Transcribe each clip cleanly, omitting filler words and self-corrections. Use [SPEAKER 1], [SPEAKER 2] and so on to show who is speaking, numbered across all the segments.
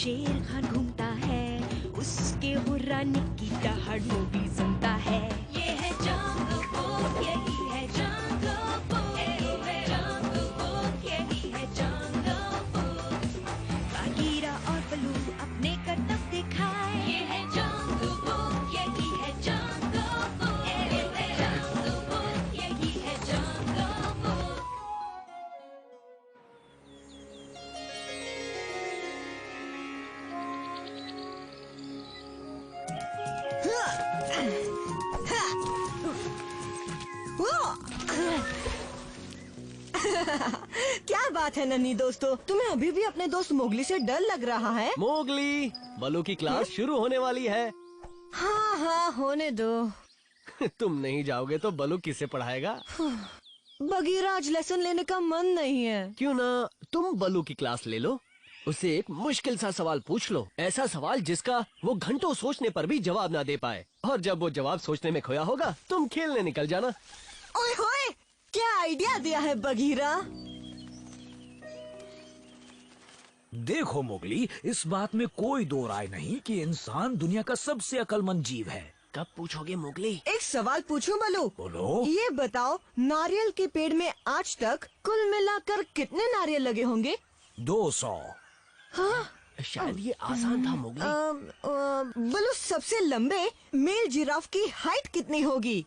[SPEAKER 1] शेर खान घूमता है, उसके हुर्राने की दहाड़ मोगली सुनता है। ये है जंगल बुक, यही है जंगल बुक, यही है जंगल बुक, यही है जंगल बुक। बागीरा और बलू अपने करतब दिखाए। ये है जंगल बुक, यही है जंगल बुक, यही है जंगल बुक, यही है जंगल बुक।
[SPEAKER 2] क्या बात है नन्ही दोस्तों, तुम्हें अभी भी अपने दोस्त मोगली से डर लग रहा है?
[SPEAKER 3] मोगली, बलू की क्लास शुरू होने वाली है।
[SPEAKER 2] हाँ हाँ होने दो।
[SPEAKER 3] तुम नहीं जाओगे तो बलू किसे पढ़ाएगा?
[SPEAKER 2] बगीरा आज लेसन लेने का मन नहीं है।
[SPEAKER 3] क्यों ना तुम बलू की क्लास ले लो, उससे एक मुश्किल सा सवाल पूछ लो, ऐसा सवाल जिसका वो घंटों सोचने पर भी जवाब ना दे पाए, और जब वो जवाब सोचने में खोया होगा तुम खेलने निकल जाना।
[SPEAKER 2] ओए होए, क्या आइडिया दिया है बगीरा।
[SPEAKER 4] देखो मोगली, इस बात में कोई दो राय नहीं कि इंसान दुनिया का सबसे अक्लमंद जीव है।
[SPEAKER 3] कब पूछोगे मोगली?
[SPEAKER 2] एक सवाल पूछूं बलू?
[SPEAKER 4] बोलो।
[SPEAKER 2] ये बताओ, नारियल के पेड़ में आज तक कुल मिलाकर कितने नारियल लगे होंगे?
[SPEAKER 4] 200।
[SPEAKER 2] हाँ?
[SPEAKER 3] शायद ये आसान था मोगली।
[SPEAKER 2] बलू, सबसे लंबे मेल जिराफ की हाइट कितनी होगी?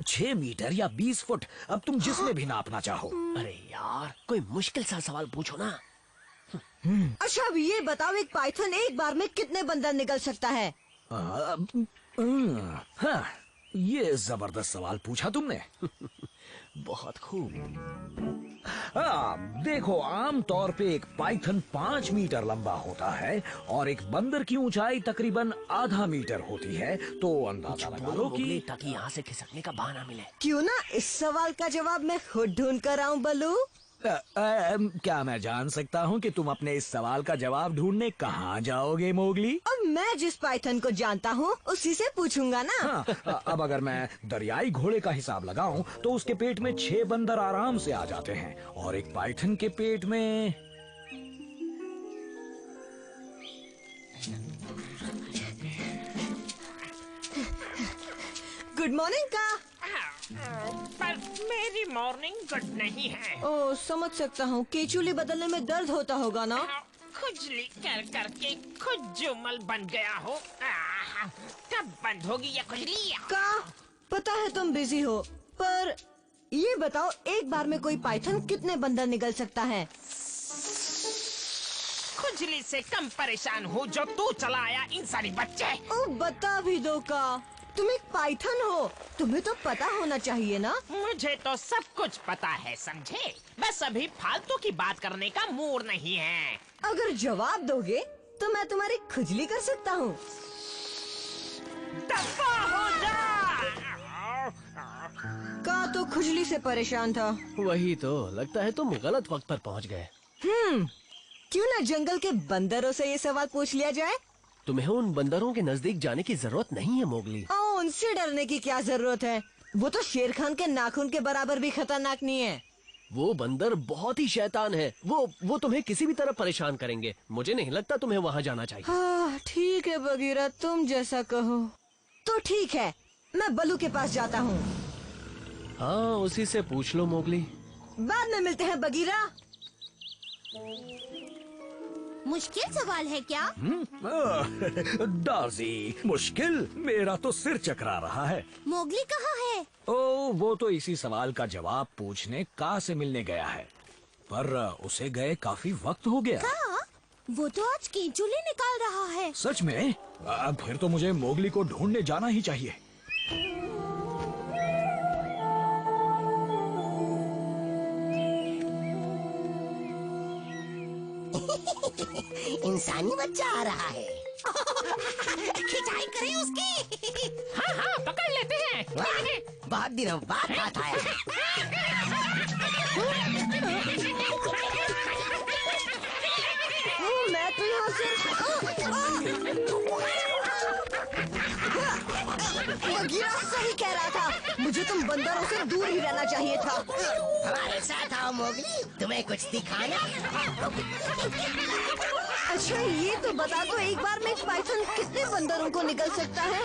[SPEAKER 4] 6 मीटर या 20 फुट, अब तुम जिसमें भी नापना चाहो।
[SPEAKER 3] अरे यार, कोई मुश्किल सा सवाल पूछो ना।
[SPEAKER 2] अच्छा अब ये बताओ, एक पाइथन एक बार में कितने बंदर निकल सकता है?
[SPEAKER 4] हाँ, ये जबरदस्त सवाल पूछा तुमने।
[SPEAKER 3] बहुत खूब।
[SPEAKER 4] हाँ, देखो, आम तौर पे एक पाइथन 5 मीटर लंबा होता है और एक बंदर की ऊंचाई तकरीबन आधा मीटर होती है, तो अंदाजा लगा लो कि
[SPEAKER 3] ताकि यहाँ से खिसकने का बहाना मिले।
[SPEAKER 2] क्यों ना इस सवाल का जवाब मैं खुद ढूंढ कर आऊं बलू?
[SPEAKER 4] क्या मैं जान सकता हूँ कि तुम अपने इस सवाल का जवाब ढूंढने कहाँ जाओगे मोगली?
[SPEAKER 2] अब मैं जिस पाइथन को जानता हूँ उसी से पूछूंगा ना।
[SPEAKER 4] हाँ, अब अगर मैं दरियाई घोड़े का हिसाब लगाऊं तो उसके पेट में 6 बंदर आराम से आ जाते हैं, और एक पाइथन के पेट में
[SPEAKER 2] गुड मॉर्निंग का।
[SPEAKER 5] पर मेरी मॉर्निंग गुड नहीं है।
[SPEAKER 2] ओ समझ सकता हूँ, केचुली बदलने में दर्द होता होगा ना।
[SPEAKER 5] खुजली कर करके खुद जुमल बन गया हो। कब बंद होगी ये खुजली?
[SPEAKER 2] का पता है तुम बिजी हो, पर ये बताओ, एक बार में कोई पाइथन कितने बंदर निकल सकता है?
[SPEAKER 5] खुजली से कम परेशान हूँ जो तू चलाया इंसानी बच्चे।
[SPEAKER 2] ओ बता भी दो का, तुम एक पाइथन हो, तुम्हें तो पता होना चाहिए ना।
[SPEAKER 5] मुझे तो सब कुछ पता है, समझे? बस अभी फालतू की बात करने का मूड नहीं है।
[SPEAKER 2] अगर जवाब दोगे तो मैं तुम्हारी खुजली कर सकता हूँ।
[SPEAKER 5] दफा हो जा।
[SPEAKER 2] का तो खुजली से परेशान था।
[SPEAKER 3] वही तो, लगता है तुम गलत वक्त पर पहुँच गए।
[SPEAKER 2] क्यों ना जंगल के बंदरों से ये सवाल पूछ लिया जाए?
[SPEAKER 3] तुम्हें उन बंदरों के नजदीक जाने की जरूरत नहीं है मोगली।
[SPEAKER 2] उनसे डरने की क्या जरूरत है? वो तो शेर खान के नाखून के बराबर भी खतरनाक नहीं है।
[SPEAKER 3] वो बंदर बहुत ही शैतान है। वो तुम्हें किसी भी तरह परेशान करेंगे। मुझे नहीं लगता तुम्हें वहाँ जाना चाहिए।
[SPEAKER 2] हाँ ठीक है बगीरा, तुम जैसा कहो। तो ठीक है, मैं बलू के पास जाता हूँ।
[SPEAKER 3] हाँ, उसी से पूछ लो मोगली।
[SPEAKER 2] बाद में मिलते हैं बगीरा।
[SPEAKER 6] मुश्किल सवाल है क्या?
[SPEAKER 4] डार्जी, मुश्किल? मेरा तो सिर चकरा रहा है।
[SPEAKER 6] मोगली कहाँ है?
[SPEAKER 4] ओ, वो तो इसी सवाल का जवाब पूछने का से मिलने गया है, पर उसे गए काफी वक्त हो गया।
[SPEAKER 6] का? वो तो आज केंचुली निकाल रहा है।
[SPEAKER 4] सच में? फिर तो मुझे मोगली को ढूंढने जाना ही चाहिए।
[SPEAKER 7] इंसानी बच्चा आ रहा है। खिंचाई करें उसकी।
[SPEAKER 5] हाँ हाँ, पकड़ लेते हैं।
[SPEAKER 7] बहुत दिनों बाद हाथ आया है।
[SPEAKER 2] मैं तो यहाँ से बगीरा सही कह रहा था, मुझे तुम बंदरों से दूर ही रहना चाहिए था।
[SPEAKER 7] हमारे साथ आओ मोगली, तुम्हें कुछ दिखाना।
[SPEAKER 2] अच्छा ये तो बता दो, एक बार में पाइथन कितने बंदरों को निकल सकता है?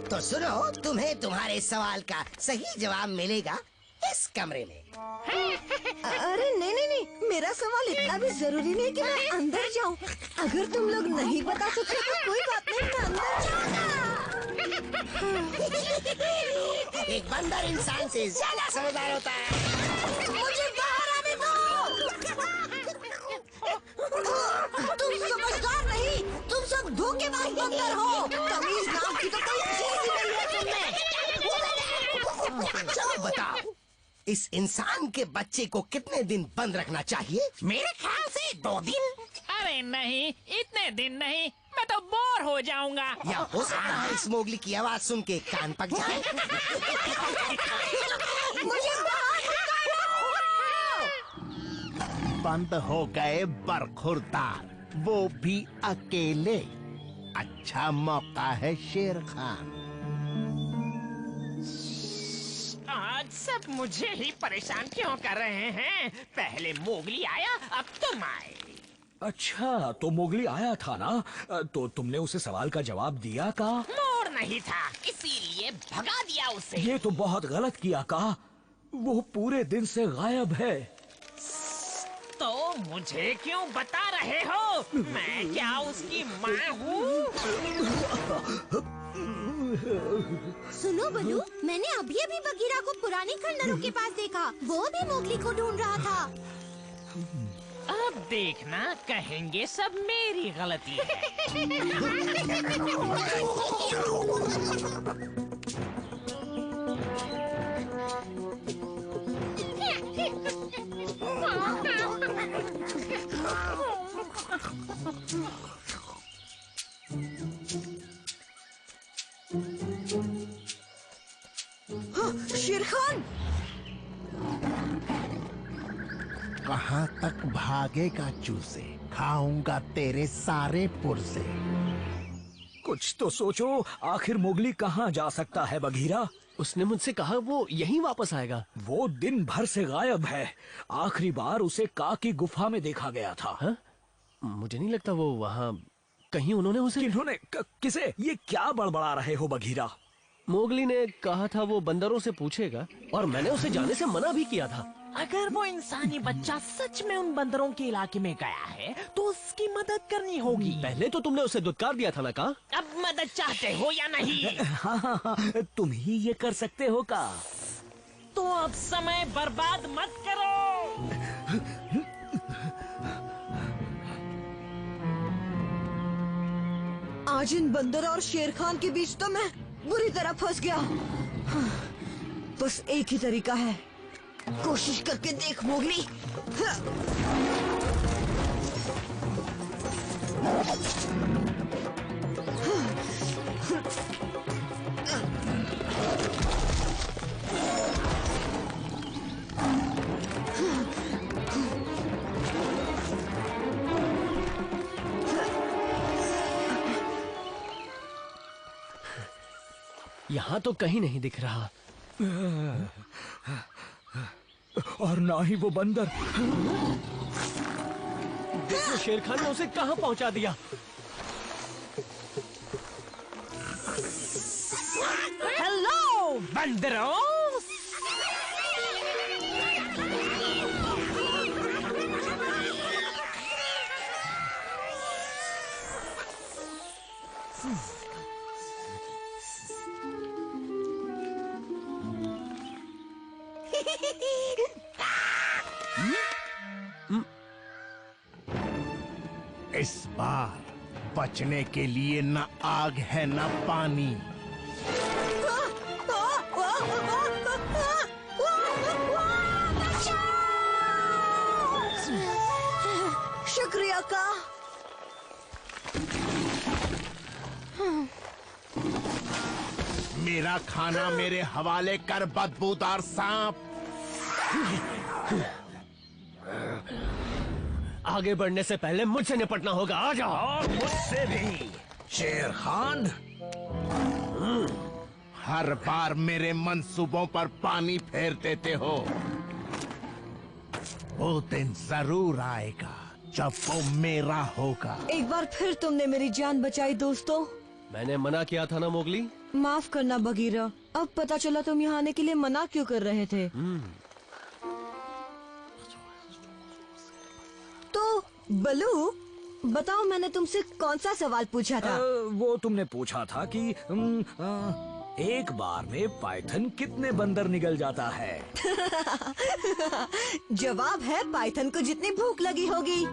[SPEAKER 7] तो सुनो, तुम्हें तुम्हारे सवाल का सही जवाब मिलेगा इस कमरे में।
[SPEAKER 2] अरे नहीं नहीं नहीं, मेरा सवाल इतना भी जरूरी नहीं कि मैं अंदर जाऊं। अगर तुम लोग नहीं बता सकते तो कोई बात नहीं, मैं अंदर जाऊंगा।
[SPEAKER 7] एक बंदर इंसान से ज्यादा समझदार होता है।
[SPEAKER 6] मुझे बाहर आने दो। तुम समझदार नहीं, तुम सब धोखेबाज बंदर हो। तमीज नाम की तो कोई चीज ही नहीं है तुम में।
[SPEAKER 7] चलो बताओ, इस इंसान के बच्चे को कितने दिन बंद रखना चाहिए? मेरे ख्याल से 2 दिन।
[SPEAKER 5] अरे नहीं, इतने दिन नहीं, मैं तो बोर हो जाऊंगा।
[SPEAKER 7] या हो सकता है इस मोगली की आवाज सुन के कान पक जाए।
[SPEAKER 6] मुझे बाहर निकालो।
[SPEAKER 8] बंद हो गए बरखुरदार, वो भी अकेले। अच्छा मौका है शेर खान।
[SPEAKER 5] आज सब मुझे ही परेशान क्यों कर रहे हैं? पहले मोगली आया, अब तुम आए।
[SPEAKER 4] अच्छा, तो मोगली आया था ना, तो तुमने उसे सवाल का जवाब दिया का?
[SPEAKER 5] मोर नहीं था, इसीलिए भगा दिया उसे।
[SPEAKER 4] ये तो बहुत गलत किया का, वो पूरे दिन से गायब है।
[SPEAKER 5] तो मुझे क्यों बता रहे हो? मैं क्या उसकी माँ हूँ?
[SPEAKER 6] सुनो बलू, मैंने अभी अभी बगीरा को पुराने खंडरों के पास देखा। वो भी मोगली को ढूंढ रहा था।
[SPEAKER 5] अब देखना, कहेंगे सब मेरी गलती है।
[SPEAKER 2] शेर खान,
[SPEAKER 8] कहाँ तक भागेगा चूसे? खाऊंगा तेरे सारे पुर्जे।
[SPEAKER 4] कुछ तो सोचो, आखिर मोगली कहाँ जा सकता है बघीरा?
[SPEAKER 3] उसने मुझसे कहा वो यहीं वापस आएगा।
[SPEAKER 4] वो दिन भर से गायब है। आखिरी बार उसे का की गुफा में देखा गया था।
[SPEAKER 3] हाँ? मुझे नहीं लगता वो वहाँ कहीं उन्होंने उसे।
[SPEAKER 4] किन्होंने? किसे? ये क्या बड़बड़ा रहे हो बघीरा?
[SPEAKER 3] मोगली ने कहा था वो बंदरों से पूछेगा, और मैंने उसे जाने से मना भी किया था।
[SPEAKER 5] अगर वो इंसानी बच्चा सच में उन बंदरों के इलाके में गया है, तो उसकी मदद करनी होगी।
[SPEAKER 3] पहले तो तुमने उसे दुत्कार दिया था ना का?
[SPEAKER 5] अब मदद चाहते हो या नहीं?
[SPEAKER 4] हाँ हाँ हाँ, तुम ही ये कर सकते हो का?
[SPEAKER 5] तो अब समय बर्बाद मत करो।
[SPEAKER 2] आज इन बंदर और शेर खान के बीच तो मैं बुरी तरह फंस गया। हाँ, बस एक ही तरीका है, कोशिश करके देख मोगली।
[SPEAKER 3] यहाँ तो कहीं नहीं दिख रहा।
[SPEAKER 4] और ना ही वो बंदर।
[SPEAKER 3] देखो शेर खान ने उसे कहाँ पहुँचा दिया।
[SPEAKER 5] हेलो बंदरों,
[SPEAKER 8] इस बार बचने के लिए न आग है न पानी।
[SPEAKER 2] शुक्रिया का।
[SPEAKER 8] मेरा खाना मेरे हवाले कर बदबूदार सांप।
[SPEAKER 3] आगे बढ़ने से पहले मुझसे निपटना होगा। आ जाओ।
[SPEAKER 4] और मुझसे भी। शेर खान,
[SPEAKER 8] हर बार मेरे मंसूबों पर पानी फेर देते हो। वो दिन जरूर आएगा जब वो मेरा होगा।
[SPEAKER 2] एक बार फिर तुमने मेरी जान बचाई दोस्तों।
[SPEAKER 3] मैंने मना किया था ना मोगली।
[SPEAKER 2] माफ करना बगीरा, अब पता चला तुम यहाँ आने के लिए मना क्यों कर रहे थे। तो बलू बताओ, मैंने तुमसे कौन सा सवाल पूछा था?
[SPEAKER 4] वो तुमने पूछा था कि एक बार में पाइथन कितने बंदर निगल जाता है।
[SPEAKER 2] जवाब है पाइथन को जितनी भूख लगी होगी।